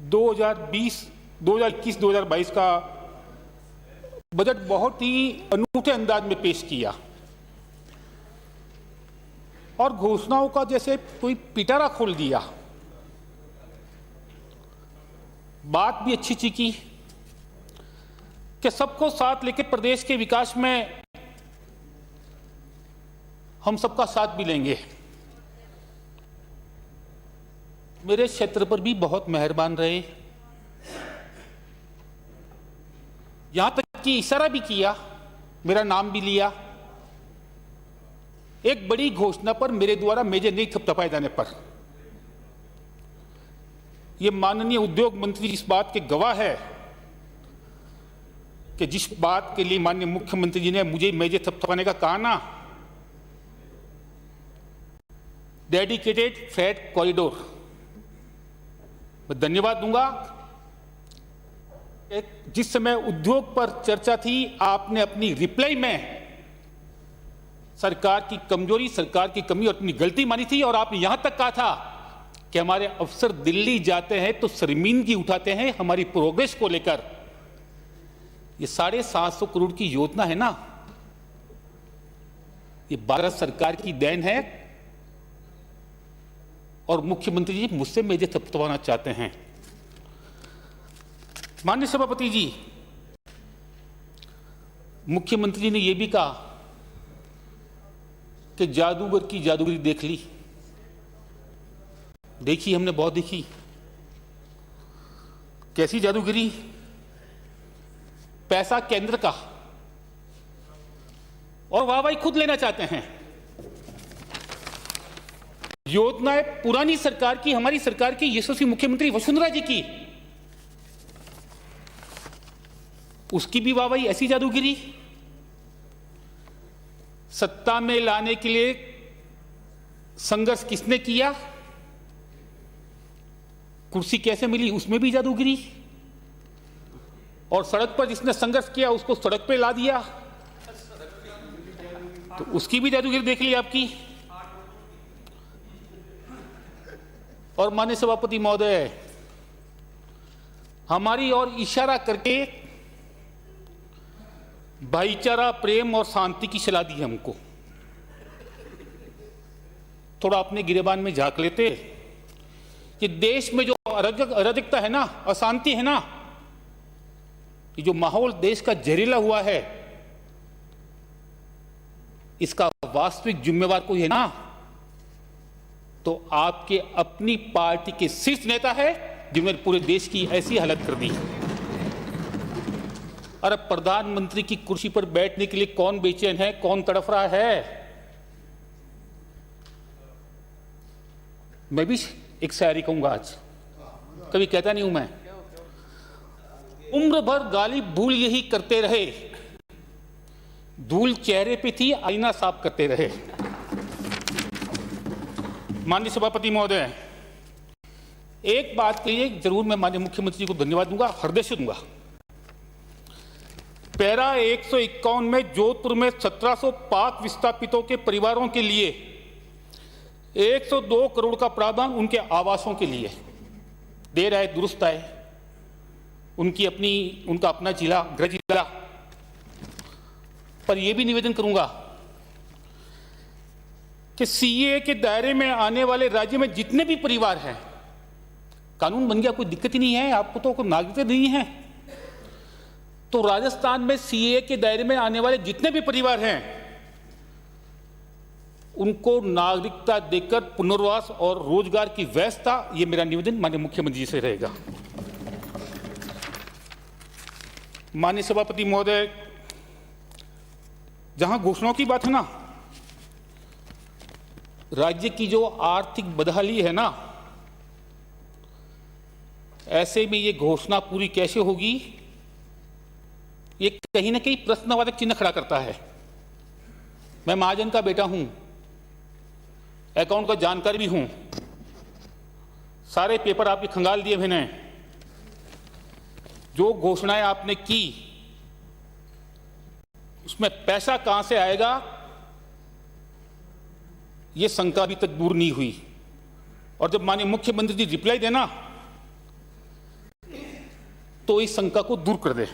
2021-2022 का बजट बहुत ही अनूठे अंदाज में पेश किया और घोषणाओं का जैसे कोई पिटारा खोल दिया। बात भी अच्छी सी की कि सबको साथ लेकर प्रदेश के विकास में हम सबका साथ भी लेंगे। मेरे क्षेत्र पर भी बहुत मेहरबान रहे, यहां तक कि इशारा भी किया, मेरा नाम भी लिया। एक बड़ी घोषणा पर मेरे द्वारा मेजे नहीं थपथपाए जाने पर यह माननीय उद्योग मंत्री इस बात के गवाह है कि जिस बात के लिए माननीय मुख्यमंत्री जी ने मुझे मेजे थपथपाने का कहा ना, डेडिकेटेड फ्रेट कॉरिडोर, मैं धन्यवाद दूंगा। जिस समय उद्योग पर चर्चा थी, आपने अपनी रिप्लाई में सरकार की कमजोरी, सरकार की कमी और अपनी गलती मानी थी और आपने यहां तक कहा था कि हमारे अफसर दिल्ली जाते हैं तो शर्मिंदगी उठाते हैं हमारी प्रोग्रेस को लेकर। ये 750 करोड़ की योजना है ना, ये भारत सरकार की देन है और मुख्यमंत्री जी मुझसे मेजे थपथपाना चाहते हैं। माननीय सभापति जी, मुख्यमंत्री जी ने यह भी कहा कि जादूगर की जादूगरी देख ली। देखी, हमने बहुत देखी। कैसी जादूगरी? पैसा केंद्र का और वाहवाही खुद लेना चाहते हैं। योजनाएं पुरानी सरकार की, हमारी सरकार की, यशस्वी मुख्यमंत्री वसुंधरा जी की, उसकी भी वाहवाही। ऐसी जादूगिरी सत्ता में लाने के लिए संघर्ष किसने किया, कुर्सी कैसे मिली, उसमें भी जादूगिरी। और सड़क पर जिसने संघर्ष किया उसको सड़क पे ला दिया, तो उसकी भी जादूगिरी देख ली आपकी। और माननीय सभापति महोदय, हमारी ओर इशारा करके भाईचारा, प्रेम और शांति की सलाह दी हमको। थोड़ा अपने गिरेबान में झांक लेते कि देश में जो अराजकता है ना, अशांति है ना, ये जो माहौल देश का जहरीला हुआ है, इसका वास्तविक जिम्मेवार कोई है ना, तो आपके अपनी पार्टी के शीर्ष नेता है जिन्होंने पूरे देश की ऐसी हालत कर दी। अरे प्रधानमंत्री की कुर्सी पर बैठने के लिए कौन बेचैन है, कौन तड़फ रहा है? मैं भी एक शायरी कहूंगा आज, कभी कहता नहीं हूं मैं। उम्र भर गाली भूल यही करते रहे, धूल चेहरे पे थी आईना साफ करते रहे। माननीय सभापति महोदय, एक बात के लिए जरूर मैं माननीय मुख्यमंत्री जी को धन्यवाद दूंगा, हृदय से दूंगा। पैरा 151 में जोधपुर में 1700 पाक विस्थापितों के परिवारों के लिए 102 करोड़ का प्रावधान उनके आवासों के लिए दे रहा है, दुरुस्त है। उनका अपना जिला, गृह जिला। पर यह भी निवेदन करूंगा कि सीए के दायरे में आने वाले राज्य में जितने भी परिवार हैं, कानून बन गया, कोई दिक्कत ही नहीं है, आपको तो कोई नागरिकता नहीं है, तो राजस्थान में सीए के दायरे में आने वाले जितने भी परिवार हैं उनको नागरिकता देकर पुनर्वास और रोजगार की व्यवस्था, ये मेरा निवेदन माननीय मुख्यमंत्री जी से रहेगा। माननीय सभापति महोदय, जहां घोषणाओं की बात है ना, राज्य की जो आर्थिक बदहाली है ना, ऐसे में ये घोषणा पूरी कैसे होगी, ये कहीं ना कहीं प्रश्नवाचक चिन्ह खड़ा करता है। मैं महाजन का बेटा हूं, अकाउंट का जानकार भी हूं, सारे पेपर आपके खंगाल दिए मैंने। जो घोषणाएं आपने की उसमें पैसा कहां से आएगा, यह शंका अभी तक दूर नहीं हुई। और जब माननीय मुख्यमंत्री जी रिप्लाई देना तो इस शंका को दूर कर दे।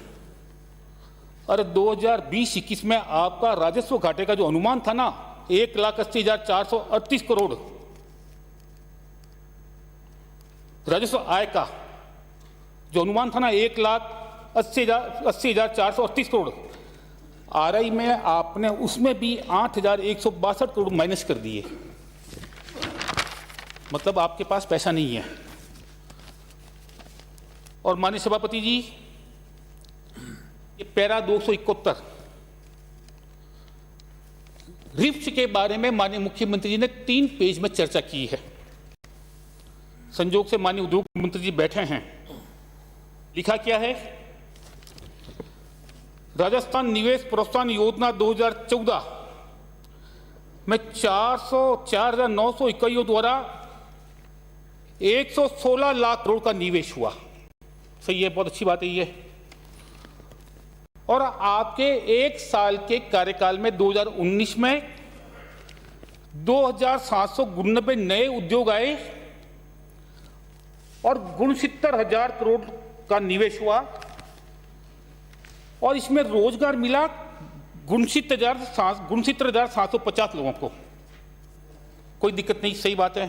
अरे 2020-21 में आपका राजस्व घाटे का जो अनुमान था ना 1,80,438 करोड़, राजस्व आय का जो अनुमान था ना 1,80,438 करोड़, आरआई में आपने उसमें भी 8,162 करोड़ माइनस कर दिए। मतलब आपके पास पैसा नहीं है। और माननीय सभापति जी, ये पैरा 271 रिप्स के बारे में माननीय मुख्यमंत्री जी ने 3 पेज में चर्चा की है। संजोग से माननीय उद्योग मंत्री जी बैठे हैं। लिखा क्या है? राजस्थान निवेश प्रोत्साहन योजना 2014 में 404,900 इकाइयों द्वारा 116 लाख करोड़ का निवेश हुआ। सही है, बहुत अच्छी बात है ये। और आपके 1 साल के कार्यकाल में 2019 में 2,799 नए उद्योग आए और 69,000 करोड़ का निवेश हुआ और इसमें रोजगार मिला 69,750 लोगों को। कोई दिक्कत नहीं, सही बात है।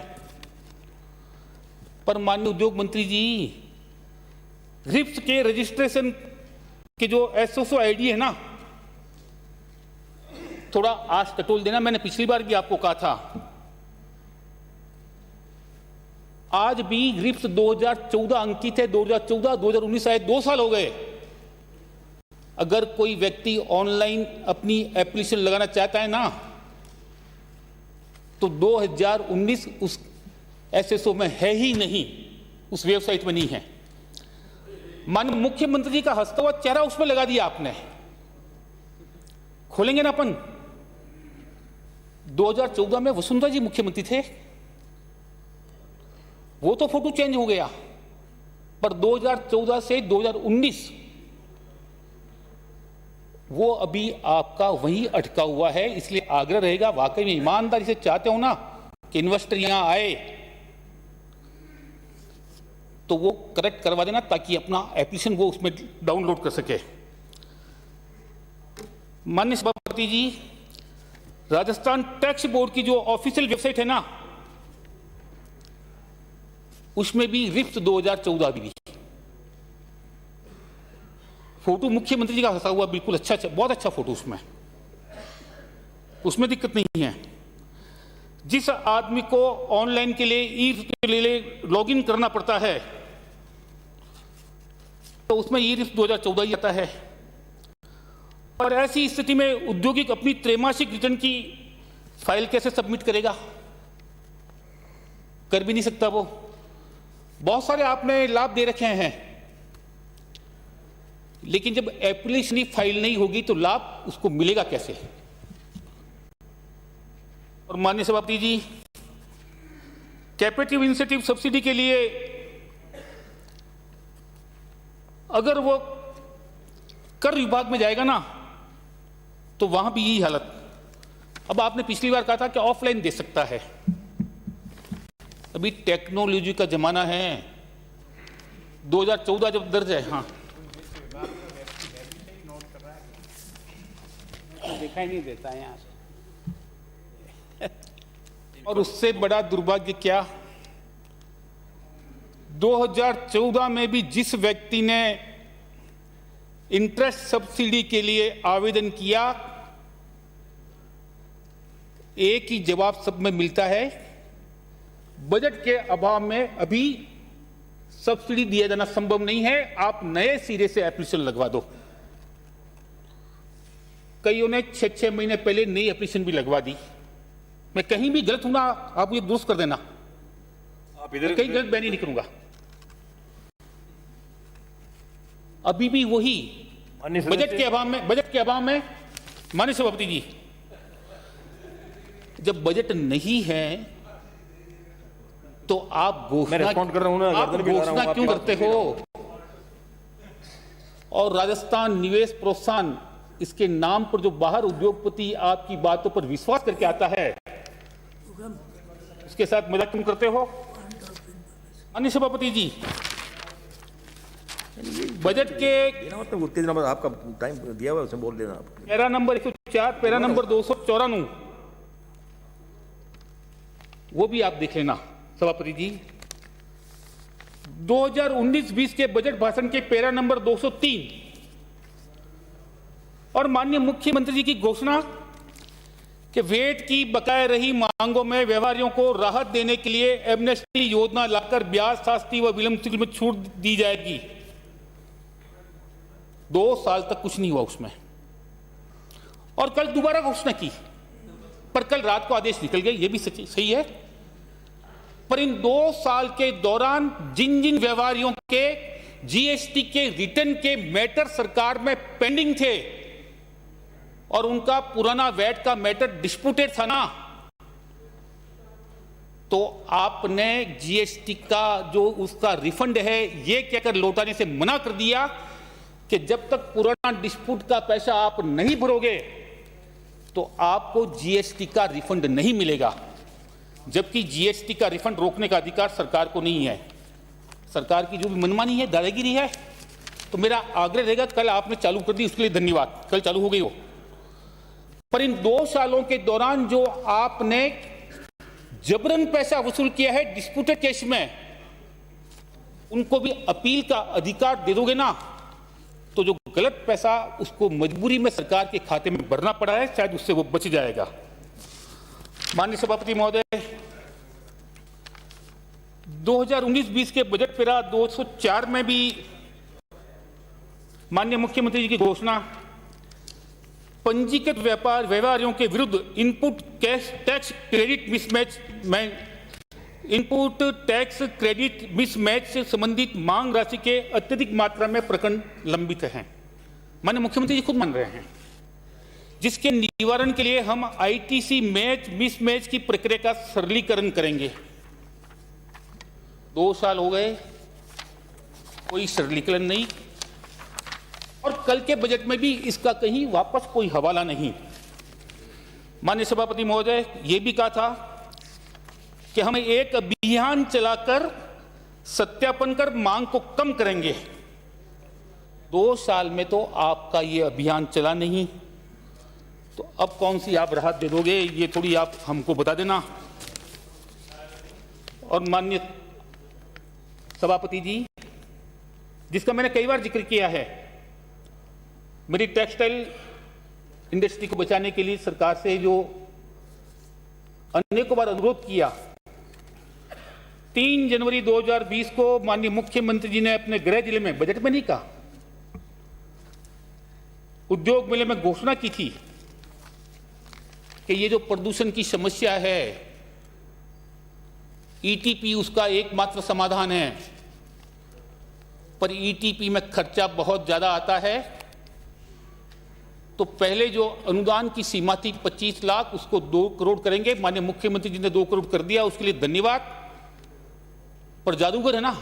पर माननीय उद्योग मंत्री जी, रिप्स के रजिस्ट्रेशन के जो एसओसो आईडी है ना, थोड़ा आज टटोल देना। मैंने पिछली बार भी आपको कहा था, आज भी रिप्स 2014 अंकित है। 2014 2019 आए 2 साल हो गए। अगर कोई व्यक्ति ऑनलाइन अपनी एप्लीकेशन लगाना चाहता है ना, तो 2019 उस एसएसओ में है ही नहीं, उस वेबसाइट में नहीं है। माननीय मुख्यमंत्री जी का हंसता हुआ चेहरा उसमें लगा दिया आपने। खोलेंगे ना अपन। 2014 में वसुंधरा जी मुख्यमंत्री थे, वो तो फोटो चेंज हो गया, पर 2014 से 2019 वो अभी आपका वहीं अटका हुआ है। इसलिए आग्रह रहेगा, वाकई में ईमानदारी से चाहते हो ना कि इन्वेस्टर यहां आए, तो वो करेक्ट करवा देना ताकि अपना एप्लीकेशन वो उसमें डाउनलोड कर सके। माननीय सभापति जी, राजस्थान टैक्स बोर्ड की जो ऑफिशियल वेबसाइट है ना, उसमें भी रिप्स 2014 भी फोटो मुख्यमंत्री जी का हंसा हुआ, बिल्कुल अच्छा, बहुत अच्छा फोटो उसमें दिक्कत नहीं है। जिस आदमी को ऑनलाइन के लिए लॉगिन करना पड़ता है, तो उसमें ई रिप्स 2014 ही आता है। और ऐसी स्थिति में औद्योगिक अपनी त्रैमासिक रिटर्न की फाइल कैसे सबमिट करेगा? कर भी नहीं सकता वो। बहुत सारे आपने लाभ दे रखे हैं, लेकिन जब एप्लीकेशन फाइल नहीं होगी तो लाभ उसको मिलेगा कैसे? और माननीय सभापति जी, कैपेटिव इंसेंटिव सब्सिडी के लिए अगर वो कर विभाग में जाएगा ना, तो वहां भी यही हालत। अब आपने पिछली बार कहा था कि ऑफलाइन दे सकता है। अभी टेक्नोलॉजी का जमाना है। 2014 जब दर्ज है, हाँ दिखाई नहीं देता है यहाँ से। और उससे बड़ा दुर्भाग्य क्या, 2014 में भी जिस व्यक्ति ने इंटरेस्ट सब्सिडी के लिए आवेदन किया, एक ही जवाब सब में मिलता है, बजट के अभाव में अभी सब्सिडी दिया जाना संभव नहीं है, आप नए सिरे से एप्लीकेशन लगवा दो। कईयों ने 6-6 महीने पहले नई एप्लीकेशन भी लगवा दी। मैं कहीं भी गलत हूं ना, आप ये दुरुस्त कर देना। आप इधर कहीं गलत बयानी नहीं करूंगा। अभी भी वही बजट के अभाव में माननीय सभापति जी, जब बजट नहीं है तो आप घोषणा क्यों करते हो? और राजस्थान निवेश प्रोत्साहन, इसके नाम पर जो बाहर उद्योगपति आपकी बातों पर विश्वास करके आता है, उसके साथ मजाक क्यों करते हो? माननीय सभापति जी, बजट के देना मतलब उत्तेजना में आपका टाइम दिया हुआ है, उसमें बोल देना आप। पैरा नंबर 104, पैरा नंबर 294, वो भी आप देख लेना सभापति जी। 2019-20 के बजट भाषण के पैरा नंबर 203 और माननीय मुख्यमंत्री जी की घोषणा कि वेट की बकाया रही मांगों में व्यापारियों को राहत देने के लिए एमनेस्टी योजना लाकर ब्याज शास्ति व विलंब शुल्क में छूट दी जाएगी। 2 साल तक कुछ नहीं हुआ उसमें, और कल दोबारा घोषणा की, पर कल रात को आदेश निकल गए, ये भी सही है। पर इन 2 साल के दौरान जिन जिन व्यापारियों के जीएसटी के रिटर्न के मैटर सरकार में पेंडिंग थे और उनका पुराना वैट का मैटर डिस्प्यूटेड था ना, तो आपने जीएसटी का जो उसका रिफंड है ये कहकर लौटाने से मना कर दिया कि जब तक पुराना डिस्प्यूट का पैसा आप नहीं भरोगे तो आपको जीएसटी का रिफंड नहीं मिलेगा। जबकि जीएसटी का रिफंड रोकने का अधिकार सरकार को नहीं है। सरकार की जो भी मनमानी है, दादागिरी है, तो मेरा आग्रह रहेगा, कल आपने चालू कर दी उसके लिए धन्यवाद, कल चालू हो गई हो। पर इन 2 सालों के दौरान जो आपने जबरन पैसा वसूल किया है डिस्प्यूटेड केस में, उनको भी अपील का अधिकार दे दोगे ना, तो जो गलत पैसा उसको मजबूरी में सरकार के खाते में भरना पड़ा है, शायद उससे वो बच जाएगा। माननीय सभापति महोदय, 2019-20 के बजट पैरा 204 में भी माननीय मुख्यमंत्री जी की घोषणा पंजीकृत व्यापारियों के विरुद्ध इनपुट टैक्स क्रेडिट मिसमैच से संबंधित मांग राशि के अत्यधिक मात्रा में प्रकरण लंबित हैं। माननीय मुख्यमंत्री जी खुद मान रहे हैं, जिसके निवारण के लिए हम आईटीसी मिसमैच की प्रक्रिया का सरलीकरण करेंगे। 2 साल हो गए, कोई सरलीकरण नहीं, और कल के बजट में भी इसका कहीं वापस कोई हवाला नहीं। माननीय सभापति महोदय, यह भी कहा था कि हम एक अभियान चलाकर सत्यापन कर मांग को कम करेंगे। 2 साल में तो आपका ये अभियान चला नहीं, तो अब कौन सी आप राहत दे दोगे, ये थोड़ी आप हमको बता देना। और माननीय सभापति जी, जिसका मैंने कई बार जिक्र किया है, मेरी टेक्सटाइल इंडस्ट्री को बचाने के लिए सरकार से जो अनेकों बार अनुरोध किया, 3 जनवरी 2020 को माननीय मुख्यमंत्री जी ने अपने गृह जिले में, बजट में नहीं कहा, उद्योग मेले में घोषणा की थी कि ये जो प्रदूषण की समस्या है, ईटीपी उसका एकमात्र समाधान है। पर ईटीपी में खर्चा बहुत ज्यादा आता है, तो पहले जो अनुदान की सीमा थी 25 लाख, उसको 2 करोड़ करेंगे। माननीय मुख्यमंत्री जी ने 2 करोड़ कर दिया, उसके लिए धन्यवाद। पर जादूगर है ना,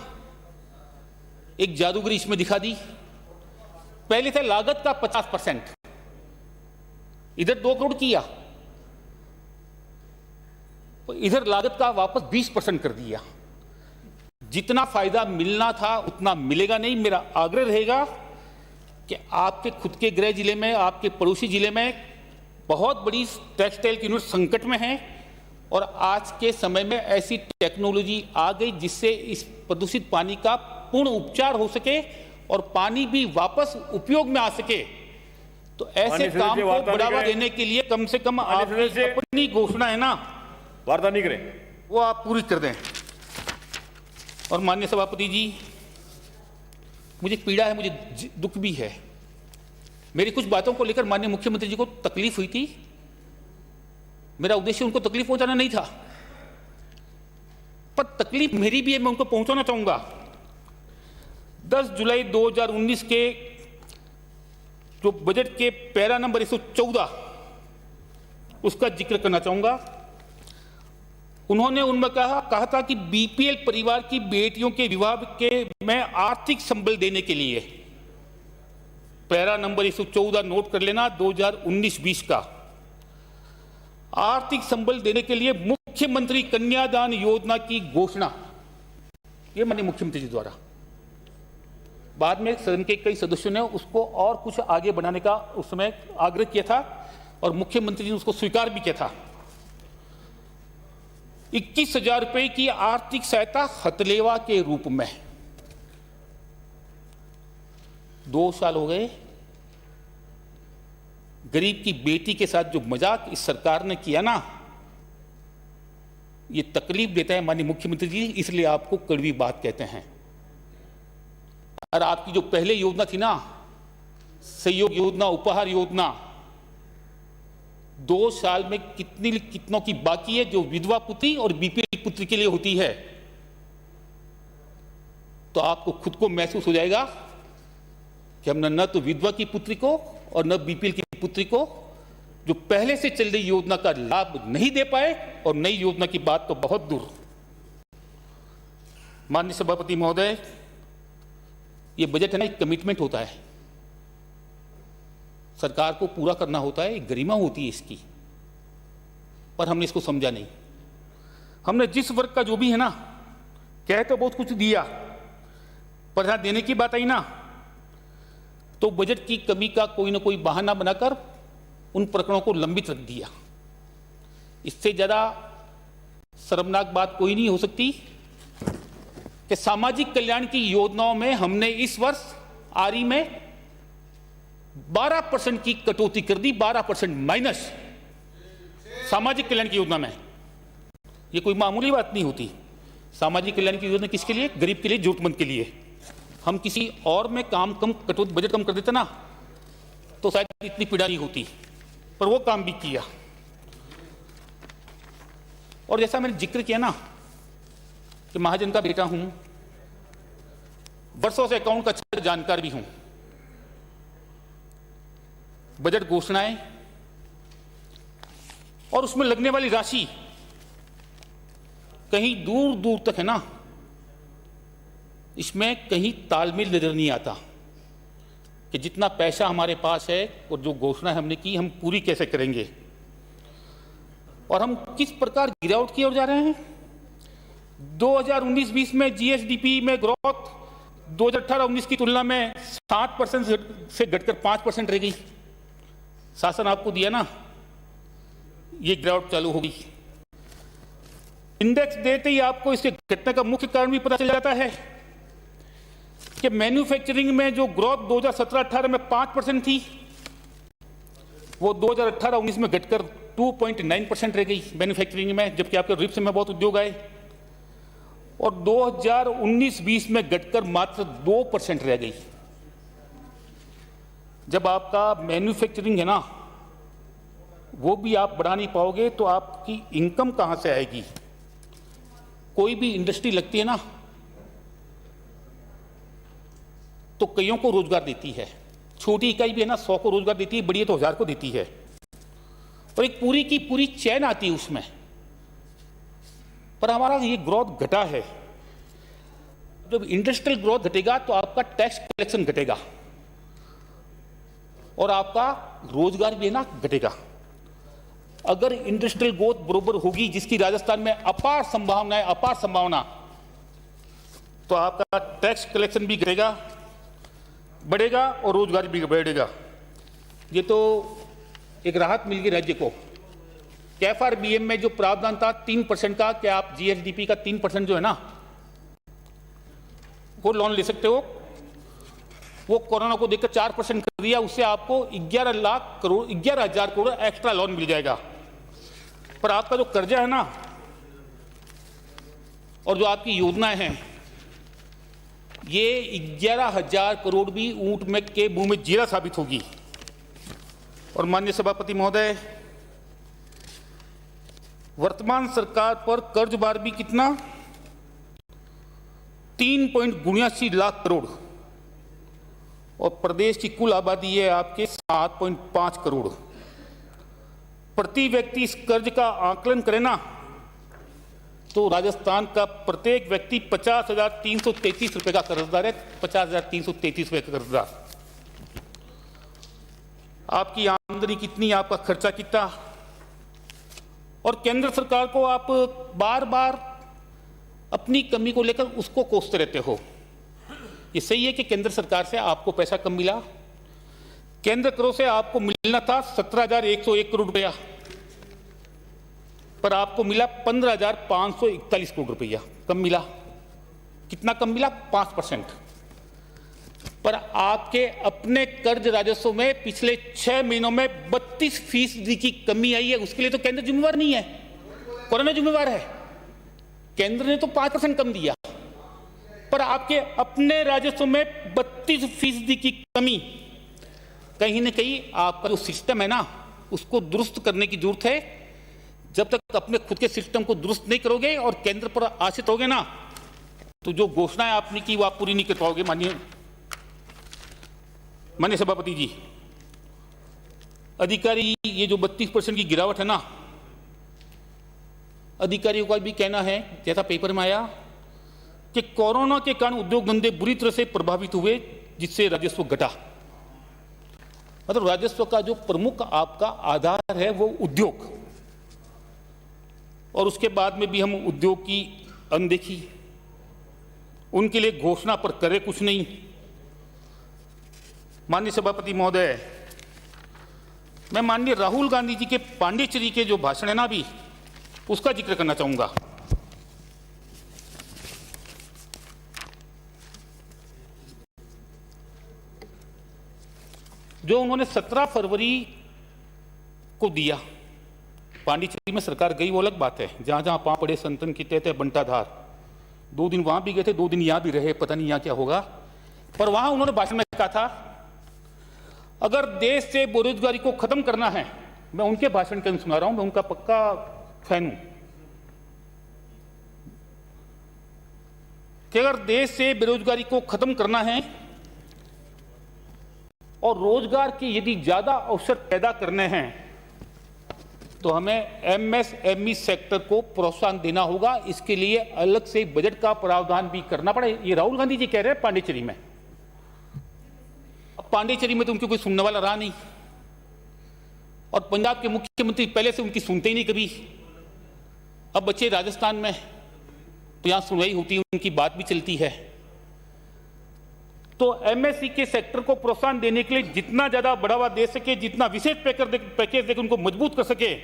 एक जादूगरी इसमें दिखा दी। पहले था लागत का 50%, इधर 2 करोड़ किया, इधर लागत का वापस 20% कर दिया। जितना फायदा मिलना था उतना मिलेगा नहीं। मेरा आग्रह रहेगा कि आपके खुद के गृह जिले में, आपके पड़ोसी जिले में बहुत बड़ी टेक्सटाइल की यूनिट संकट में है, और आज के समय में ऐसी टेक्नोलॉजी आ गई जिससे इस प्रदूषित पानी का पूर्ण उपचार हो सके और पानी भी वापस उपयोग में आ सके। तो ऐसे काम को बढ़ावा देने के लिए कम से कम आप अपनी घोषणा है ना, वार्ता नहीं करें, वो आप पूरी कर दें। और माननीय सभापति जी, मुझे पीड़ा है, मुझे दुख भी है। मेरी कुछ बातों को लेकर माननीय मुख्यमंत्री जी को तकलीफ हुई थी। मेरा उद्देश्य उनको तकलीफ पहुंचाना नहीं था, पर तकलीफ मेरी भी है, मैं उनको पहुंचाना चाहूंगा। 10 जुलाई 2019 के जो बजट के पैरा नंबर 114 उसका जिक्र करना चाहूंगा। उन्होंने उनमें कहा था कि बीपीएल परिवार की बेटियों के विवाह के में आर्थिक संबल देने के लिए, पैरा नंबर 114 नोट कर लेना, 2019-20 का, आर्थिक संबल देने के लिए मुख्यमंत्री कन्यादान योजना की घोषणा, ये माननीय मुख्यमंत्री जी द्वारा। बाद में सदन के कई सदस्यों ने उसको और कुछ आगे बढ़ाने का उस समय आग्रह किया था और मुख्यमंत्री जी ने उसको स्वीकार भी किया था। 21,000 रुपए की आर्थिक सहायता हथलेवा के रूप में 2 साल हो गए। गरीब की बेटी के साथ जो मजाक इस सरकार ने किया ना, ये तकलीफ देता है माननीय मुख्यमंत्री जी, इसलिए आपको कड़वी बात कहते हैं। और आपकी जो पहले योजना थी ना, सहयोग योजना, उपहार योजना, 2 साल में कितनों की बाकी है जो विधवा पुत्री और बीपीएल पुत्री के लिए होती है। तो आपको खुद को महसूस हो जाएगा कि हमने न तो विधवा की पुत्री को और न बीपीएल की पुत्री को, जो पहले से चल रही योजना का लाभ नहीं दे पाए, और नई योजना की बात तो बहुत दूर। माननीय सभापति महोदय, ये बजट है ना, एक कमिटमेंट होता है, सरकार को पूरा करना होता है, एक गरिमा होती है इसकी, पर हमने इसको समझा नहीं। हमने जिस वर्ग का जो भी है ना, कह तो बहुत कुछ दिया, पर यहां देने की बात आई ना, तो बजट की कमी का कोई ना कोई बहाना बनाकर उन प्रकरणों को लंबित रख दिया। इससे ज्यादा शर्मनाक बात कोई नहीं हो सकती कि सामाजिक कल्याण की योजनाओं में हमने इस वर्ष आरई में 12% की कटौती कर दी, 12% माइनस सामाजिक कल्याण की योजना में। यह कोई मामूली बात नहीं होती। सामाजिक कल्याण की योजना किसके लिए? गरीब के लिए, जरूरतमंद के लिए। हम किसी और में काम कम कटौती, बजट कम कर देते ना, तो शायद इतनी पीड़ा नहीं होती, पर वो काम भी किया। और जैसा मैंने जिक्र किया ना कि महाजन का बेटा हूं, वर्षों से अकाउंट का अच्छा जानकार भी हूं। बजट घोषणाएं और उसमें लगने वाली राशि कहीं दूर दूर तक है ना, इसमें कहीं तालमेल नजर नहीं आता कि जितना पैसा हमारे पास है और जो घोषणा हमने की, हम पूरी कैसे करेंगे, और हम किस प्रकार गिरावट की ओर जा रहे हैं। 2019-20 में जीएसडीपी में ग्रोथ 2018-19 की तुलना में 7% से घटकर 5% रह गई। शासन आपको दिया ना, ये गिरावट चालू हो गई। इंडेक्स देते ही आपको इसके घटने का मुख्य कारण भी पता चल जाता है कि मैन्युफैक्चरिंग में जो ग्रोथ 2017-18 में 5% थी, वो 2018-19 में घटकर 2.9% रह गई मैन्युफैक्चरिंग में, जबकि आपके रिप्स में बहुत उद्योग आए, और 2019-20 में घटकर मात्र 2% रह गई। जब आपका मैन्युफैक्चरिंग है ना, वो भी आप बढ़ा नहीं पाओगे, तो आपकी इनकम कहां से आएगी? कोई भी इंडस्ट्री लगती है ना, तो कईयों को रोजगार देती है। छोटी इकाई भी है ना, 100 को रोजगार देती है, बड़ी है तो 1000 को देती है, और एक पूरी की पूरी चैन आती है उसमें। पर हमारा ये ग्रोथ घटा है। जब इंडस्ट्रियल ग्रोथ घटेगा तो आपका टैक्स कलेक्शन घटेगा और आपका रोजगार भी है ना घटेगा। अगर इंडस्ट्रियल ग्रोथ बरोबर होगी, जिसकी राजस्थान में अपार संभावना है, अपार संभावना, तो आपका टैक्स कलेक्शन भी घटेगा, बढ़ेगा, और रोजगार भी बढ़ेगा। ये तो एक राहत मिल गई राज्य को। KFRBM में जो प्रावधान था 3% का, क्या आप जीएसडीपी का 3% जो है ना, वो लोन ले सकते हो, वो कोरोना को देखकर 4% कर दिया। उससे आपको 11,000 करोड़ एक्स्ट्रा लोन मिल जाएगा। पर आपका जो कर्जा है ना, और जो आपकी योजनाएं हैं, ये 11,000 करोड़ भी ऊंट में के मुंह में जीरा साबित होगी। और माननीय सभापति महोदय, वर्तमान सरकार पर कर्ज भार भी कितना? 3.82 लाख करोड़, और प्रदेश की कुल आबादी है आपके 7.5 करोड़। प्रति व्यक्ति इस कर्ज का आकलन करें ना, तो राजस्थान का प्रत्येक व्यक्ति 50,333 रुपए का कर्जदार है। 50,333 रुपए का कर्जदार। आपकी आमदनी कितनी, आपका खर्चा कितना, और केंद्र सरकार को आप बार बार अपनी कमी को लेकर उसको कोसते रहते हो। ये सही है कि केंद्र सरकार से आपको पैसा कम मिला। केंद्र करों से आपको मिलना था 17,101 करोड़ रुपया, पर आपको मिला 15,541 करोड़ रुपया कम मिला। कितना कम मिला? 5%। पर आपके अपने कर्ज राजस्व में पिछले 6 महीनों में 32% की कमी आई है। उसके लिए तो केंद्र जिम्मेवार नहीं है, कोरोना जिम्मेवार है। केंद्र ने तो 5% कम दिया, पर आपके अपने राजस्व में 32% की कमी। कहीं ना कहीं आपका जो सिस्टम है ना, उसको दुरुस्त करने की जरूरत है। जब तक अपने खुद के सिस्टम को दुरुस्त नहीं करोगे और केंद्र पर आश्रित होगे ना, तो जो घोषणाएं आपने की वो आप पूरी नहीं कर पाओगे। माननीय सभापति जी, अधिकारी, ये जो 32% की गिरावट है ना, अधिकारियों का भी कहना है, जैसा पेपर में आया, कि कोरोना के कारण उद्योग धंधे बुरी तरह से प्रभावित हुए, जिससे राजस्व घटा। मतलब राजस्व का जो प्रमुख आपका आधार है वो उद्योग, और उसके बाद में भी हम उद्योग की अनदेखी, उनके लिए घोषणा पर करे कुछ नहीं। माननीय सभापति महोदय, मैं माननीय राहुल गांधी जी के पांडिचेरी के जो भाषण है ना अभी, उसका जिक्र करना चाहूंगा। जो उन्होंने 17 फरवरी को दिया। पांडिचेरी में सरकार गई वो अलग बात है, जहां जहां पांव पड़े संतन की तहते बंटाधार। 2 दिन वहां भी गए थे, 2 दिन यहां भी रहे, पता नहीं यहां क्या होगा। पर वहां उन्होंने भाषण में कहा था, अगर देश से बेरोजगारी को खत्म करना है, मैं उनके भाषण के सुना रहा हूं, मैं उनका पक्का फैन हूं, कि अगर देश से बेरोजगारी को खत्म करना है और रोजगार के यदि ज्यादा अवसर पैदा करने हैं, तो हमें एमएसएमई सेक्टर को प्रोत्साहन देना होगा। इसके लिए अलग से बजट का प्रावधान भी करना पड़े। ये राहुल गांधी जी कह रहे हैं पांडिचेरी में। अब पांडिचेरी में तो उनकी कोई सुनने वाला रहा नहीं, और पंजाब के मुख्यमंत्री पहले से उनकी सुनते ही नहीं कभी। अब बच्चे राजस्थान में, तो यहां सुनवाई होती है, उनकी बात भी चलती है। तो एमएसई के सेक्टर को प्रोत्साहन देने के लिए जितना ज्यादा बढ़ावा दे सके, जितना विशेष पैकेज देकर उनको मजबूत कर सके,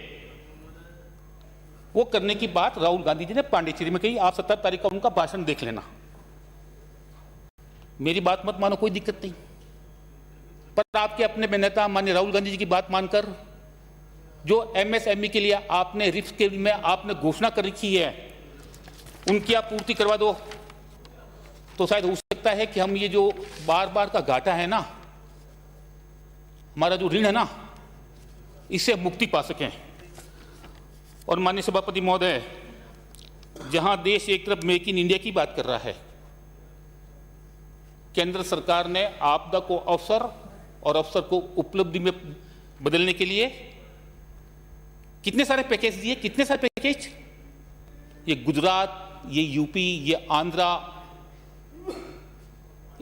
वो करने की बात राहुल गांधी जी ने पांडिचेरी में कही। आप 17 तारीख का उनका भाषण देख लेना। मेरी बात मत मानो, कोई दिक्कत नहीं, पर आपके अपने नेता माननीय राहुल गांधी जी की बात मानकर जो एमएसएमई के लिए आपने रिप्स के में आपने घोषणा कर रखी है, उनकी आप पूर्ति करवा दो, तो शायद हो सकता है कि हम ये जो बार बार का घाटा है ना, हमारा जो ऋण है ना, इससे मुक्ति पा सकें। और माननीय सभापति महोदय, जहां देश एक तरफ मेक इन इंडिया की बात कर रहा है, केंद्र सरकार ने आपदा को अवसर और अवसर को उपलब्धि में बदलने के लिए कितने सारे पैकेज दिए, कितने सारे पैकेज। ये गुजरात, ये यूपी, ये आंध्रा,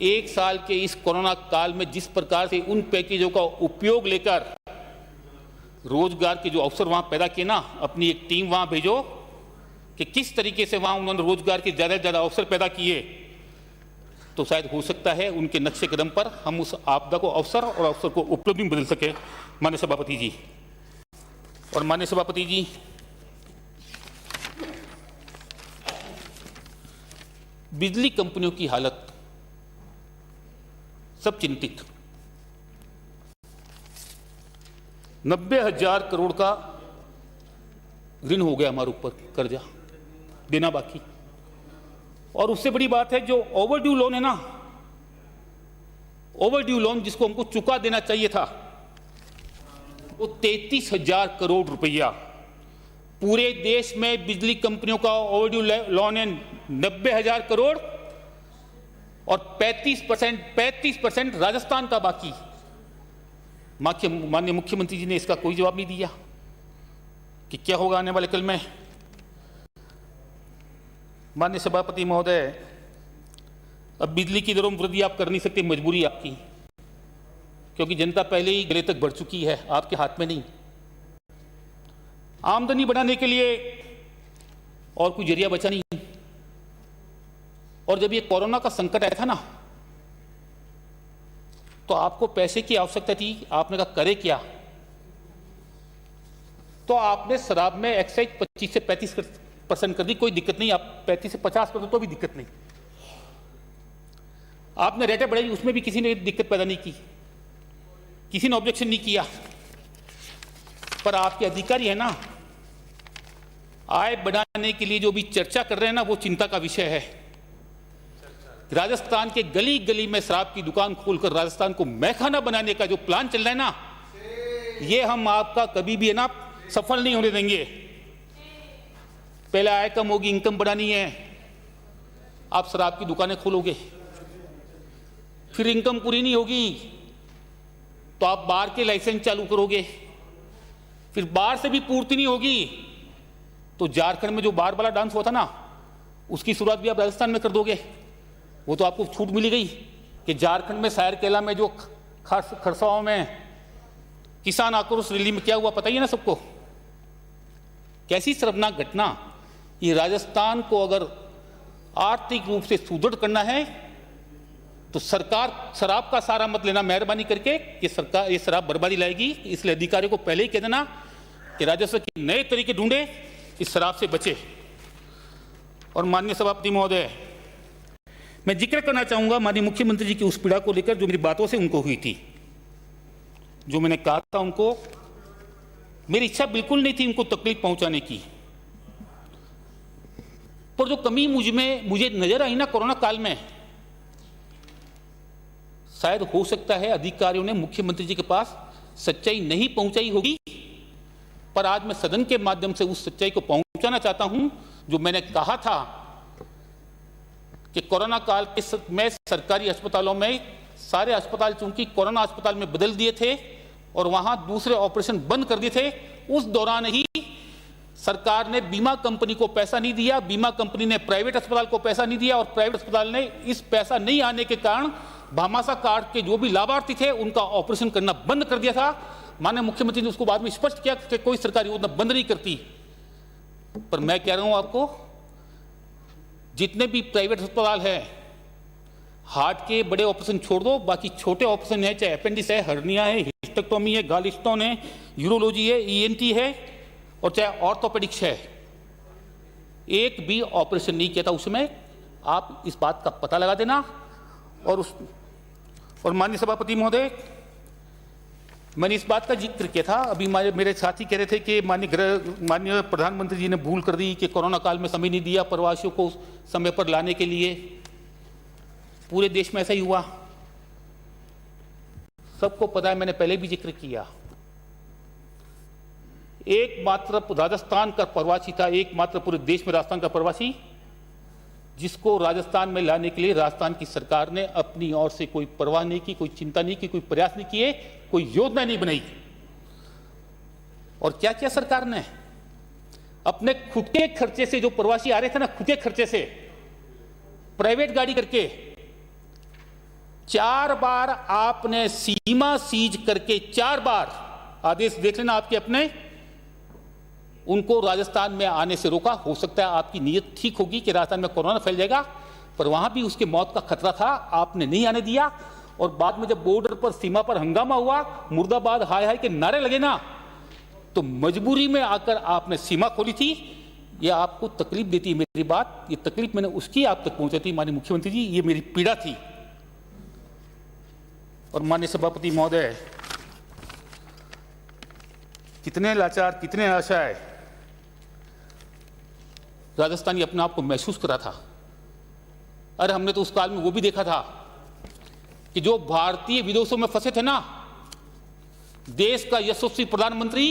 एक साल के इस कोरोना काल में जिस प्रकार से उन पैकेजों का उपयोग लेकर रोजगार के जो अवसर वहां पैदा किए ना, अपनी एक टीम वहां भेजो कि किस तरीके से वहां उन्होंने रोजगार के ज्यादा से ज्यादा अवसर पैदा किए, तो शायद हो सकता है उनके नक्शे कदम पर हम उस आपदा को अवसर और अवसर को उपलब्धि में बदल सके। माननीय सभापति जी, और माननीय सभापति जी, बिजली कंपनियों की हालत, सब चिंतित। 90,000 करोड़ का ऋण हो गया हमारे ऊपर, कर्जा देना बाकी। और उससे बड़ी बात है, जो ओवरड्यू लोन है ना, ओवरड्यू लोन जिसको हमको चुका देना चाहिए था, वो 33,000 करोड़ रुपया। पूरे देश में बिजली कंपनियों का ओवरड्यू लोन है 90,000 करोड़, और 35% राजस्थान का बाकी। माननीय मुख्यमंत्री जी ने इसका कोई जवाब नहीं दिया कि क्या होगा आने वाले कल में। माननीय सभापति महोदय, अब बिजली की दरों में वृद्धि आप कर नहीं सकते, मजबूरी आपकी, क्योंकि जनता पहले ही गले तक बढ़ चुकी है, आपके हाथ में नहीं। आमदनी बढ़ाने के लिए और कोई जरिया बचा नहीं। और जब ये कोरोना का संकट आया था ना, तो आपको पैसे की आवश्यकता थी, आपने कहा करे क्या, तो आपने शराब में एक्साइज 25 से 35% कर दी, कोई दिक्कत नहीं, आप 35 से 50 कर दो तो भी दिक्कत नहीं। आपने रेटें बढ़ाई, उसमें भी किसी ने दिक्कत पैदा नहीं की, किसी ने ऑब्जेक्शन नहीं किया। पर आपके अधिकारी है ना, आय बढ़ाने के लिए जो भी चर्चा कर रहे हैं ना, वो चिंता का विषय है। राजस्थान के गली गली में शराब की दुकान खोलकर राजस्थान को मैखाना बनाने का जो प्लान चल रहा है ना, ये हम आपका कभी भी है ना सफल नहीं होने देंगे। पहले आय कम होगी, इनकम बढ़ानी है, आप शराब की दुकानें खोलोगे, फिर इनकम पूरी नहीं होगी तो आप बार के लाइसेंस चालू करोगे, फिर बार से भी पूर्ति नहीं होगी तो झारखंड में जो बार वाला डांस हुआ था ना, उसकी शुरुआत भी आप राजस्थान में कर दोगे। वो तो आपको छूट मिली गई कि झारखंड में सायर केला में जो खरसावां में किसान आक्रोश रैली में क्या हुआ पता ही है ना सबको। कैसी शर्मनाक घटना। ये राजस्थान को अगर आर्थिक रूप से सुदृढ़ करना है तो सरकार शराब का सहारा मत लेना मेहरबानी करके, कि सरकार ये शराब बर्बादी लाएगी। इसलिए अधिकारियों को पहले ही कह देना कि राजस्व के नए तरीके ढूंढे, इस शराब से बचे। और माननीय सभापति महोदय, मैं जिक्र करना चाहूंगा माननीय मुख्यमंत्री जी की उस पीड़ा को लेकर जो मेरी बातों से उनको हुई थी। जो मैंने कहा था उनको, मेरी इच्छा बिल्कुल नहीं थी उनको तकलीफ पहुंचाने की, पर जो कमी मुझे नजर आई ना कोरोना काल में, शायद हो सकता है अधिकारियों ने मुख्यमंत्री जी के पास सच्चाई नहीं पहुंचाई होगी, पर आज मैं सदन के माध्यम से उस सच्चाई को पहुंचाना चाहता हूं। जो मैंने कहा था कि कोरोना काल में सरकारी अस्पतालों में सारे अस्पताल चूंकि कोरोना अस्पताल में बदल दिए थे और वहां दूसरे ऑपरेशन बंद कर दिए थे, उस दौरान ही सरकार ने बीमा कंपनी को पैसा नहीं दिया, बीमा कंपनी ने प्राइवेट अस्पताल को पैसा नहीं दिया, और प्राइवेट अस्पताल ने इस पैसा नहीं आने के कारण भामाशाह कार्ड के जो भी लाभार्थी थे उनका ऑपरेशन करना बंद कर दिया था। माननीय मुख्यमंत्री ने उसको बाद में स्पष्ट किया कि कोई सरकारी योजना बंद नहीं करती। पर मैं कह रहा हूं आपको, जितने भी प्राइवेट अस्पताल है, हार्ट के बड़े ऑपरेशन छोड़ दो, बाकी छोटे ऑपरेशन है, चाहे अपेंडिक्स है, हर्निया है, हिस्टेक्टोमी है, गालस्टोन है, यूरोलॉजी है, ईएनटी है, और चाहे ऑर्थोपेडिक्स है, एक भी ऑपरेशन नहीं किया था उसमें। आप इस बात का पता लगा देना। और माननीय सभापति महोदय, मैंने इस बात का जिक्र किया था, अभी मेरे साथी कह रहे थे कि माननीय प्रधानमंत्री जी ने भूल कर दी कि कोरोना काल में समय नहीं दिया प्रवासियों को समय पर लाने के लिए। पूरे देश में ऐसा ही हुआ, सबको पता है, मैंने पहले भी जिक्र किया। एकमात्र राजस्थान का प्रवासी था, एकमात्र पूरे देश में राजस्थान का प्रवासी, जिसको राजस्थान में लाने के लिए राजस्थान की सरकार ने अपनी ओर से कोई परवाह नहीं की, कोई चिंता नहीं की, कोई प्रयास नहीं किए, कोई योजना नहीं बनाई। और क्या किया सरकार ने, अपने खुद के खर्चे से जो प्रवासी आ रहे थे ना, खुद के खर्चे से प्राइवेट गाड़ी करके 4 बार आपने सीमा सीज करके 4 बार, आदेश देख लेना आपके अपने, उनको राजस्थान में आने से रोका। हो सकता है आपकी नीयत ठीक होगी कि राजस्थान में कोरोना फैल जाएगा, पर वहां भी उसके मौत का खतरा था, आपने नहीं आने दिया। और बाद में जब बॉर्डर पर, सीमा पर हंगामा हुआ, मुर्दाबाद हाय हाय के नारे लगे ना, तो मजबूरी में आकर आपने सीमा खोली थी। यह आपको तकलीफ देती है मेरी बात, ये तकलीफ मैंने उसकी आप तक पहुंचाई थी माननीय मुख्यमंत्री जी, ये मेरी पीड़ा थी। और माननीय सभापति महोदय, कितने लाचार, कितने आशाएं राजस्थानी अपने आप को महसूस करा था। अरे हमने तो उस काल में वो भी देखा था कि जो भारतीय विदेशों में फंसे थे ना, देश का यशस्वी प्रधानमंत्री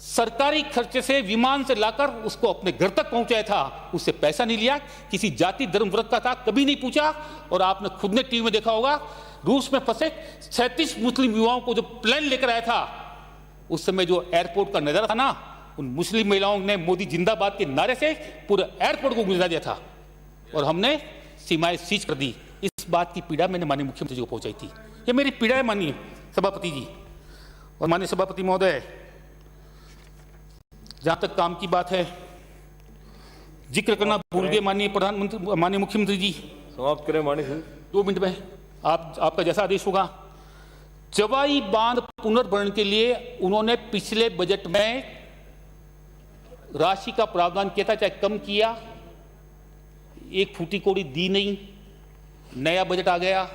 सरकारी खर्चे से विमान से लाकर उसको अपने घर तक पहुंचाया था, उससे पैसा नहीं लिया, किसी जाति धर्म वर्ग का था कभी नहीं पूछा। और आपने खुद ने टीवी में देखा होगा, रूस में फंसे 37 मुस्लिम युवाओं को जो प्लेन लेकर आया था, उस समय जो एयरपोर्ट का नजारा था ना, उन मुस्लिम महिलाओं ने मोदी जिंदाबाद के नारे से पूरे एयरपोर्ट को गुजरा दिया था, और हमने सीमाएं सीज कर दी। इस बात की पीड़ा मैंने माननीय मुख्यमंत्री जी को पहुंचाई थी। ये मेरी पीड़ा है माननीय सभापति जी। और माननीय सभापति महोदय, जहां तक काम की बात है, जिक्र करना भूल गए माननीय प्रधानमंत्री, माननीय मुख्यमंत्री जी, समाप्त करें माननीय। 2 मिनट में आपका जैसा आदेश होगा। जवाई बांध पुनर्भरण के लिए उन्होंने पिछले बजट में राशि का प्रावधान किया था, चाहे कम किया, एक फूटी कौड़ी दी नहीं। नया बजट आ गया,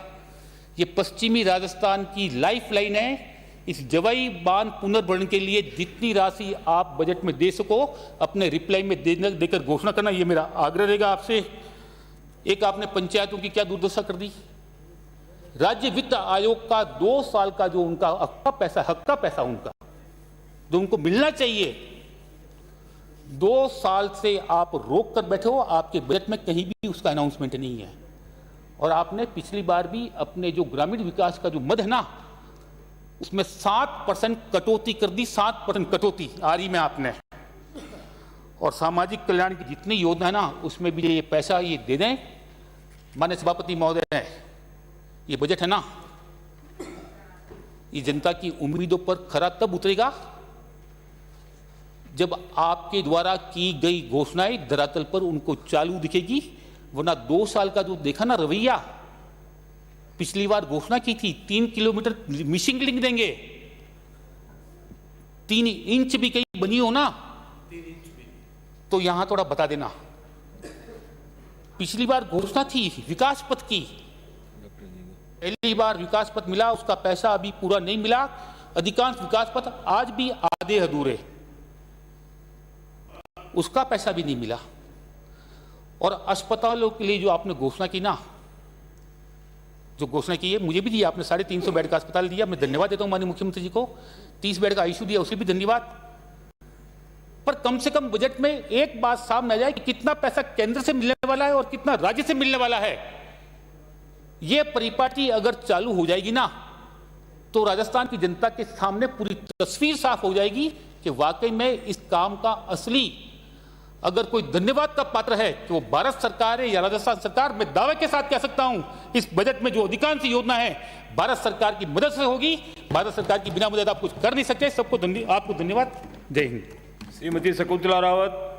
ये पश्चिमी राजस्थान की लाइफलाइन है। इस जवाई बांध पुनर्भरण के लिए जितनी राशि आप बजट में दे सको अपने रिप्लाई में देकर घोषणा करना, ये मेरा आग्रह रहेगा आपसे। एक आपने पंचायतों की क्या दुर्दशा कर दी। राज्य वित्त आयोग का 2 साल का जो उनका हक का पैसा उनका जो उनको मिलना चाहिए, 2 साल से आप रोक कर बैठे हो। आपके बजट में कहीं भी उसका अनाउंसमेंट नहीं है। और आपने पिछली बार भी अपने जो ग्रामीण विकास का जो मद है ना, उसमें 7% कटौती कर दी, 7% कटौती आ रही में आपने। और सामाजिक कल्याण की जितनी योजना है ना, उसमें भी ये पैसा ये दे दें। माननीय सभापति महोदय, ये बजट है ना, ये जनता की उम्मीदों पर खरा तब उतरेगा जब आपके द्वारा की गई घोषणाएं धरातल पर उनको चालू दिखेगी। वरना 2 साल का जो देखा ना रवैया, पिछली बार घोषणा की थी 3 किलोमीटर मिसिंग लिंक देंगे, 3 इंच भी कहीं बनी हो ना तो यहां थोड़ा बता देना। पिछली बार घोषणा थी विकास पथ की, पहली बार विकास पथ मिला, उसका पैसा अभी पूरा नहीं मिला। अधिकांश विकास पथ आज भी आधे अधूरे, उसका पैसा भी नहीं मिला। और अस्पतालों के लिए जो आपने घोषणा की ना, जो घोषणा की है, मुझे भी दी आपने, 350 बेड का अस्पताल दिया, मैं धन्यवाद देता हूं माननीय मुख्यमंत्री जी को। 30 बेड का आईसीयू दिया, उसे भी धन्यवाद। पर कम से कम बजट में एक बात सामने आ जाए कि कितना पैसा केंद्र से मिलने वाला है और कितना राज्य से मिलने वाला है। यह परिपाटी अगर चालू हो जाएगी ना, तो राजस्थान की जनता के सामने पूरी तस्वीर साफ हो जाएगी कि वाकई में इस काम का असली अगर कोई धन्यवाद का पात्र है तो वो भारत सरकार है या राजस्थान सरकार। मैं दावे के साथ कह सकता हूं, इस बजट में जो अधिकांश योजना है भारत सरकार की मदद से होगी। भारत सरकार की बिना मदद आप कुछ कर नहीं सकते। सबको आपको धन्यवाद। जय हिंद। श्रीमती शकुंतला रावत।